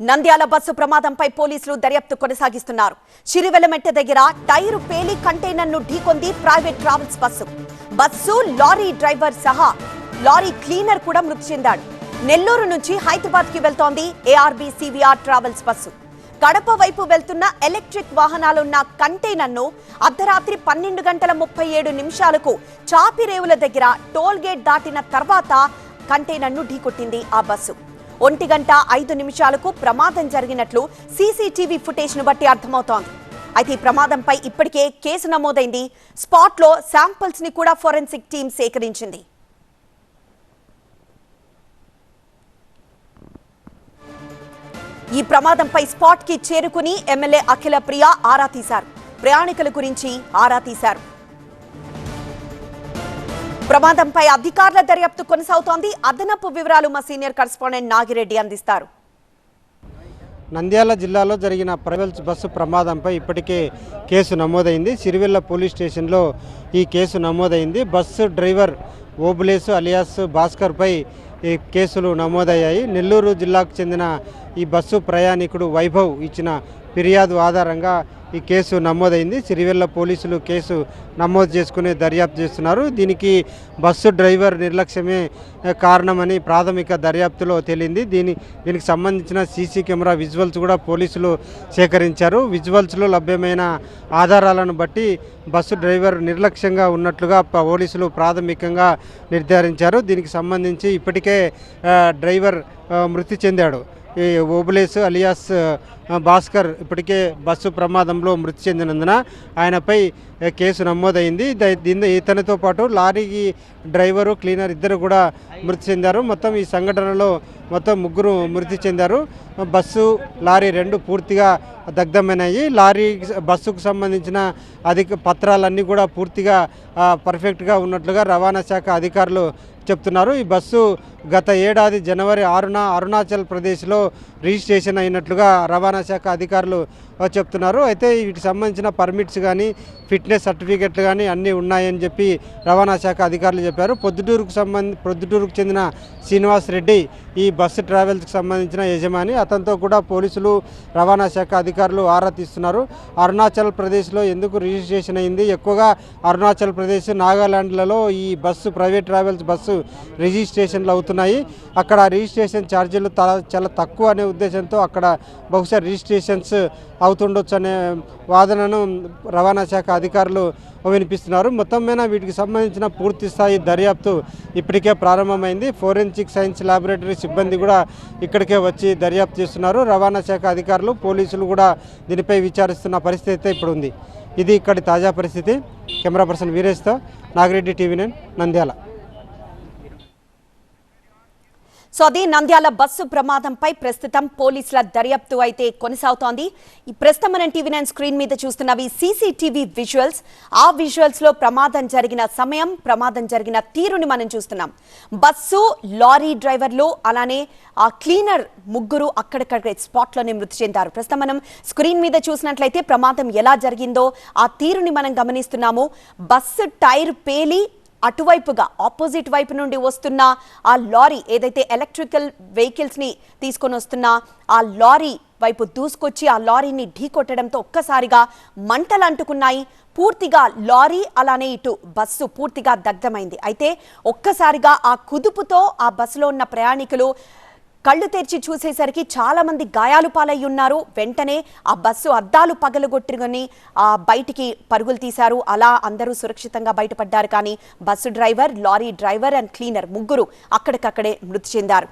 Nandyal bus ప్రమాదంపై పోలీసులు దర్యాప్తు కొనసాగిస్తున్నారు. చిరివెలమెట్ట దగ్గర టైరు పేలి కంటైనర్ను ఢీకొంది private travels bus. Bus lorry driver సహా లారీ క్లీనర్ కూడా మృతి చెందాడు. నెల్లూరు నుంచి హైదరాబాద్ కి వెళ్తోంది ARB CVR travels bus. Kadapa వైపు వెళ్తున్న ఎలక్ట్రిక్ వాహనాలున్న కంటైనర్ను అర్ధరాత్రి 12:37 చాపిరేవుల దగ్గర టోల్ గేట్ దాటిన తర్వాత కంటైనర్ను ఢీకొట్టింది ఆ బస్సు. 1:05 ప్రమాదం జరిగినట్లు సీసీటీవీ ఫుటేజ్ ను బట్టి అర్థమవుతోంది. అయితే ఈ ప్రమాదంపై ఇప్పటికే కేసు నమోదైంది. స్పాట్ లో శాంపిల్స్ ని కూడా ఫోరెన్సిక్ టీం సేకరించింది. ఈ ప్రమాదంపై స్పాట్ కి చేరుకుని ఎమ్మెల్యే అఖిల ప్రియ ఆరా తీశారు. ప్రయాణికుల గురించి ఆరా తీశారు. ప్రమాదంపై అధికారుల దర్యాప్తు కొనసాగుతోంది. అదనపు వివరాలు మా సీనియర్ కరెస్పాండెంట్ నాగిరెడ్డి అందిస్తారు. నంద్యాల జిల్లాలో జరిగిన ప్రైవేట్ బస్సు ప్రమాదంపై ఇప్పటికే కేసు నమోదైంది. సిరివెల్ల పోలీస్ స్టేషన్లో ఈ కేసు నమోదైంది. బస్సు డ్రైవర్ ఓబులేసు అలియాస్ భాస్కర్పై ఈ కేసులు నమోదయ్యాయి. నెల్లూరు జిల్లాకు చెందిన ఈ బస్సు ప్రయాణికుడు వైభవ్ ఇచ్చిన ఫిర్యాదు ఆధారంగా ఈ కేసు నమోదైంది. సిరివెల్ల పోలీసులు కేసు నమోదు చేసుకుని దర్యాప్తు చేస్తున్నారు. దీనికి బస్సు డ్రైవర్ నిర్లక్ష్యమే కారణమని ప్రాథమిక దర్యాప్తులో తేలింది. దీనికి సంబంధించిన సీసీ కెమెరా విజువల్స్ కూడా పోలీసులు సేకరించారు. విజువల్స్లో లభ్యమైన ఆధారాలను బట్టి బస్సు డ్రైవర్ నిర్లక్ష్యంగా ఉన్నట్లుగా పోలీసులు ప్రాథమికంగా నిర్ధారించారు. దీనికి సంబంధించి ఇప్పటికే డ్రైవర్ మృతి చెందాడు. ఈ ఓబులేసు అలియాస్ భాస్కర్ ఇప్పటికే బస్సు ప్రమాదంలో మృతి చెందినందున ఆయనపై కేసు నమోదైంది. ఇతనితో పాటు లారీకి డ్రైవరు క్లీనర్ ఇద్దరు కూడా మృతి చెందారు. మొత్తం ఈ సంఘటనలో మొత్తం 3 మృతి చెందారు. బస్సు లారీ 2 పూర్తిగా దగ్ధమైనాయి. బస్సుకు సంబంధించిన పత్రాలన్నీ కూడా పూర్తిగా పర్ఫెక్ట్గా ఉన్నట్లుగా రవాణా శాఖ అధికారులు చెప్తున్నారు. ఈ బస్సు గత ఏడాది జనవరి 6న అరుణాచల్ ప్రదేశ్లో రిజిస్ట్రేషన్ అయినట్లుగా రవాణా శాఖ అధికారులు చెప్తున్నారు. అయితే వీటికి సంబంధించిన పర్మిట్స్ కానీ ఫిట్నెస్ సర్టిఫికెట్లు కానీ అన్నీ ఉన్నాయని చెప్పి రవాణా శాఖ అధికారులు చెప్పారు. ప్రొద్దుటూరుకు చెందిన శ్రీనివాస్ రెడ్డి ఈ బస్సు ట్రావెల్స్కి సంబంధించిన యజమాని. అతనితో కూడా పోలీసులు రవాణా శాఖ అధికారులు ఆరా తీస్తున్నారు. అరుణాచల్ ప్రదేశ్లో ఎందుకు రిజిస్ట్రేషన్ అయింది, ఎక్కువగా అరుణాచల్ ప్రదేశ్ నాగాలాండ్లలో ఈ బస్సు ప్రైవేట్ ట్రావెల్స్ బస్సు రిజిస్ట్రేషన్లు అవుతున్నాయి. అక్కడ రిజిస్ట్రేషన్ ఛార్జీలు చాలా తక్కువ అనే ఉద్దేశంతో అక్కడ బహుశా రిజిస్ట్రేషన్స్ అవుతుండొచ్చు అనే వాదనను రవాణా శాఖ అధికారులు వినిపిస్తున్నారు. మొత్తం మీద వీటికి సంబంధించిన పూర్తి స్థాయి దర్యాప్తు ఇప్పటికే ప్రారంభమైంది. ఫోరెన్సిక్ సైన్స్ ల్యాబొరేటరీ సిబ్బంది కూడా ఇక్కడికే వచ్చి దర్యాప్తు చేస్తున్నారు. రవాణా శాఖ అధికారులు పోలీసులు కూడా దీనిపై విచారిస్తున్న పరిస్థితి అయితే ఇప్పుడు ఉంది. ఇది ఇక్కడి తాజా పరిస్థితి. కెమెరా పర్సన్ వీరేష్తో నాగిరెడ్డి, టీవీ9 నంద్యాల. సో అది నంద్యాల బస్సు ప్రమాదంపై ప్రస్తుతం పోలీసుల దర్యాప్తు అయితే కొనసాగుతోంది. ఈ ప్రస్తుతం మనం టీవీ9 స్క్రీన్ మీద చూస్తున్నవి సీసీటీవీ విజువల్స్. ఆ విజువల్స్ లో ప్రమాదం జరిగిన సమయం, ప్రమాదం జరిగిన తీరుని మనం చూస్తున్నాం. బస్సు, లారీ డ్రైవర్లు అలానే ఆ క్లీనర్ 3 అక్కడికక్కడే స్పాట్లోనే మృతి చెందారు. ప్రస్తుతం మనం స్క్రీన్ మీద చూసినట్లయితే ప్రమాదం ఎలా జరిగిందో ఆ తీరుని మనం గమనిస్తున్నాము. బస్సు టైర్ పేలి అటువైపుగా ఆపోజిట్ వైపు నుండి వస్తున్న ఆ లారీ, ఏదైతే ఎలక్ట్రికల్ వెహికల్స్ ని తీసుకొని వస్తున్న ఆ లారీ వైపు దూసుకొచ్చి ఆ లారీని ఢీకొట్టడంతో ఒక్కసారిగా మంటలు అంటుకున్నాయి. పూర్తిగా లారీ అలానే ఇటు బస్సు పూర్తిగా దగ్ధమైంది. అయితే ఒక్కసారిగా ఆ కుదుపుతో ఆ బస్సులో ఉన్న ప్రయాణికులు కళ్ళు తెరిచి చూసేసరికి చాలా మంది గాయాలు పాలయ్యి ఉన్నారు. వెంటనే ఆ బస్సు అద్దాలు పగలగొట్టుకొని బయటికి పరుగులు తీశారు. అలా అందరూ సురక్షితంగా బయటపడ్డారు. కానీ bus driver, lorry driver and cleaner 3 అక్కడికక్కడే మృతి చెందారు.